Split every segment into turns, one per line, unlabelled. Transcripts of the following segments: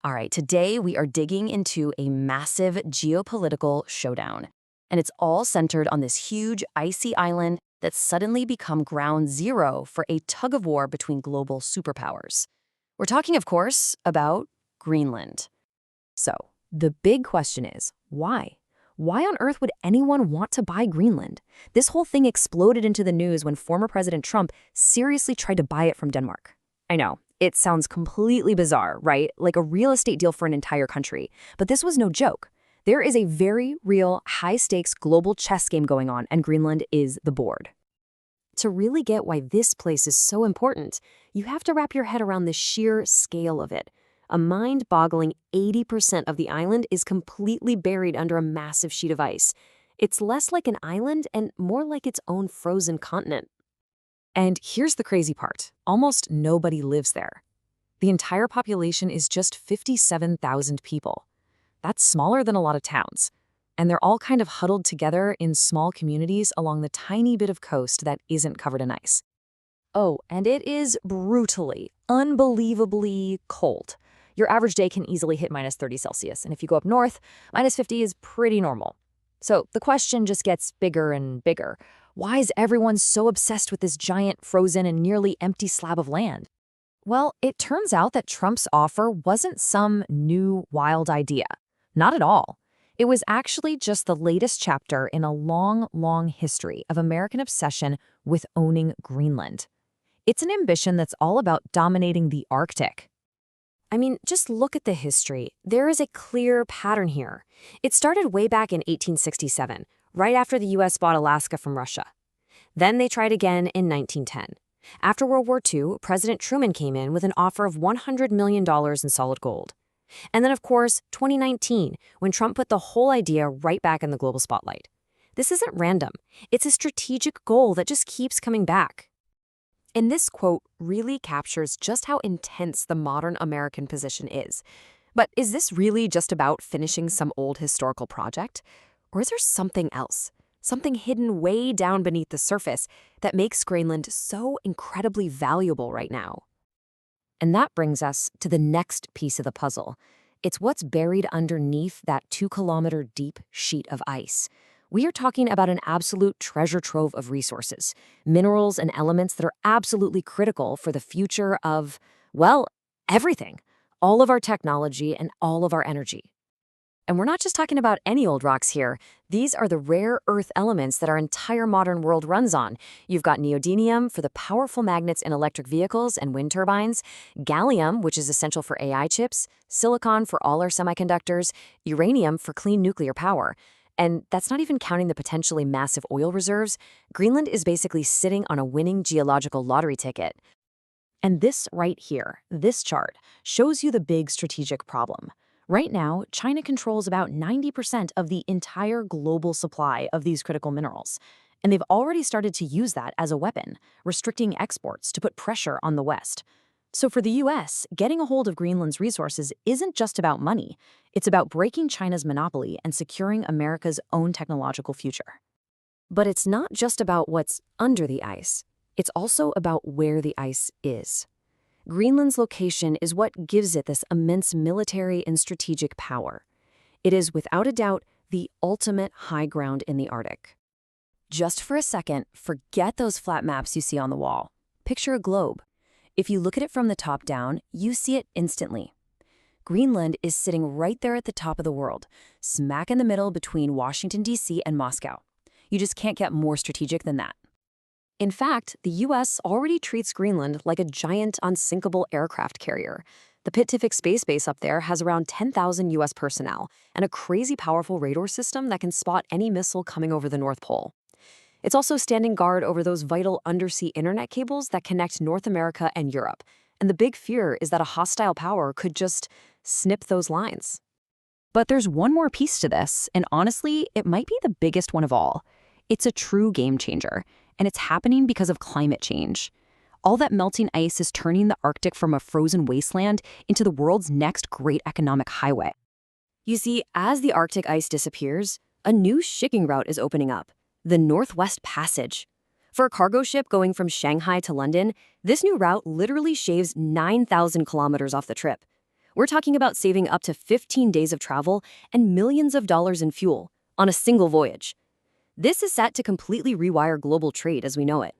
All right, today we are digging into a massive geopolitical showdown, and it's all centered on this huge icy island that's suddenly become ground zero for a tug of war between global superpowers. We're talking, of course, about Greenland. So, the big question is, why? Why on earth would anyone want to buy Greenland? This whole thing exploded into the news when former President Trump seriously tried to buy it from Denmark. I know, it sounds completely bizarre, right? Like a real estate deal for an entire country. But this was no joke. There is a very real, high-stakes global chess game going on, and Greenland is the board. To really get why this place is so important, you have to wrap your head around the sheer scale of it. A mind-boggling 80% of the island is completely buried under a massive sheet of ice. It's less like an island and more like its own frozen continent. And here's the crazy part. Almost nobody lives there. The entire population is just 57,000 people. That's smaller than a lot of towns. And they're all kind of huddled together in small communities along the tiny bit of coast that isn't covered in ice. Oh, and it is brutally, unbelievably cold. Your average day can easily hit minus 30 Celsius, and if you go up north, minus 50 is pretty normal. So the question just gets bigger and bigger. Why is everyone so obsessed with this giant, frozen, and nearly empty slab of land? Well, it turns out that Trump's offer wasn't some new, wild idea. Not at all. It was actually just the latest chapter in a long, long history of American obsession with owning Greenland. It's an ambition that's all about dominating the Arctic. I mean, just look at the history. There is a clear pattern here. It started way back in 1867, right after the U.S. bought Alaska from Russia. Then they tried again in 1910. After World War II, President Truman came in with an offer of $100 million in solid gold. And then, of course, 2019, when Trump put the whole idea right back in the global spotlight. This isn't random. It's a strategic goal that just keeps coming back. And this quote really captures just how intense the modern American position is. But is this really just about finishing some old historical project? Or is there something else? Something hidden way down beneath the surface that makes Greenland so incredibly valuable right now? And that brings us to the next piece of the puzzle. It's what's buried underneath that 2-kilometer deep sheet of ice. We are talking about an absolute treasure trove of resources, minerals and elements that are absolutely critical for the future of, well, everything, all of our technology and all of our energy. And we're not just talking about any old rocks here. These are the rare earth elements that our entire modern world runs on. You've got neodymium for the powerful magnets in electric vehicles and wind turbines, gallium, which is essential for AI chips, silicon for all our semiconductors, uranium for clean nuclear power. And that's not even counting the potentially massive oil reserves. Greenland is basically sitting on a winning geological lottery ticket. And this right here, this chart, shows you the big strategic problem. Right now, China controls about 90% of the entire global supply of these critical minerals. And they've already started to use that as a weapon, restricting exports to put pressure on the West. So for the US, getting a hold of Greenland's resources isn't just about money. It's about breaking China's monopoly and securing America's own technological future. But it's not just about what's under the ice. It's also about where the ice is. Greenland's location is what gives it this immense military and strategic power. It is, without a doubt, the ultimate high ground in the Arctic. Just for a second, forget those flat maps you see on the wall. Picture a globe. If you look at it from the top down, you see it instantly. Greenland is sitting right there at the top of the world, smack in the middle between Washington, D.C. and Moscow. You just can't get more strategic than that. In fact, the U.S. already treats Greenland like a giant, unsinkable aircraft carrier. The Pitt-Tiffix space base up there has around 10,000 U.S. personnel and a crazy powerful radar system that can spot any missile coming over the North Pole. It's also standing guard over those vital undersea internet cables that connect North America and Europe. And the big fear is that a hostile power could just snip those lines. But there's one more piece to this, and honestly, it might be the biggest one of all. It's a true game changer, and it's happening because of climate change. All that melting ice is turning the Arctic from a frozen wasteland into the world's next great economic highway. You see, as the Arctic ice disappears, a new shipping route is opening up. The Northwest Passage. For a cargo ship going from Shanghai to London, this new route literally shaves 9,000 kilometers off the trip. We're talking about saving up to 15 days of travel and millions of dollars in fuel on a single voyage. This is set to completely rewire global trade as we know it.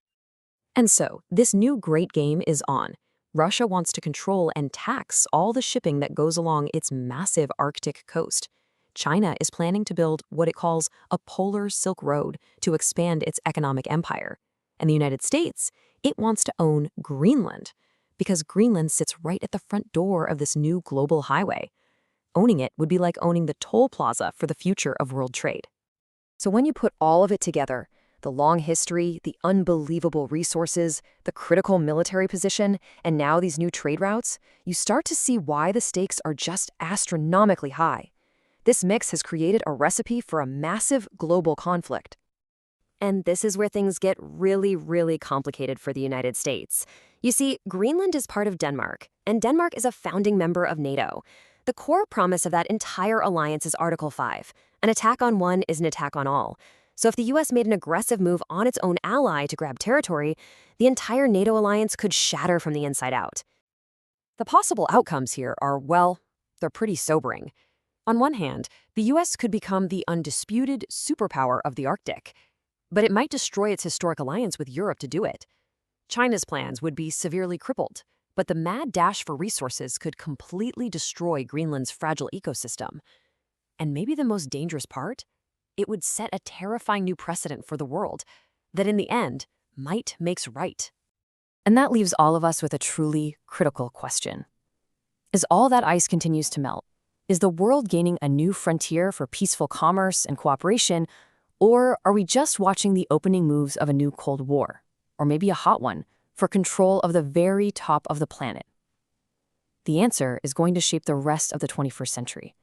And so, this new great game is on. Russia wants to control and tax all the shipping that goes along its massive Arctic coast. China is planning to build what it calls a polar Silk Road to expand its economic empire. And the United States, it wants to own Greenland, because Greenland sits right at the front door of this new global highway. Owning it would be like owning the toll plaza for the future of world trade. So when you put all of it together, the long history, the unbelievable resources, the critical military position, and now these new trade routes, you start to see why the stakes are just astronomically high. This mix has created a recipe for a massive global conflict. And this is where things get really, really complicated for the United States. You see, Greenland is part of Denmark, and Denmark is a founding member of NATO. The core promise of that entire alliance is Article 5. An attack on one is an attack on all. So if the US made an aggressive move on its own ally to grab territory, the entire NATO alliance could shatter from the inside out. The possible outcomes here are, well, they're pretty sobering. On one hand, the US could become the undisputed superpower of the Arctic, but it might destroy its historic alliance with Europe to do it. China's plans would be severely crippled, but the mad dash for resources could completely destroy Greenland's fragile ecosystem. And maybe the most dangerous part? It would set a terrifying new precedent for the world, that in the end, might makes right. And that leaves all of us with a truly critical question. As all that ice continues to melt, is the world gaining a new frontier for peaceful commerce and cooperation, or are we just watching the opening moves of a new Cold War, or maybe a hot one, for control of the very top of the planet? The answer is going to shape the rest of the 21st century.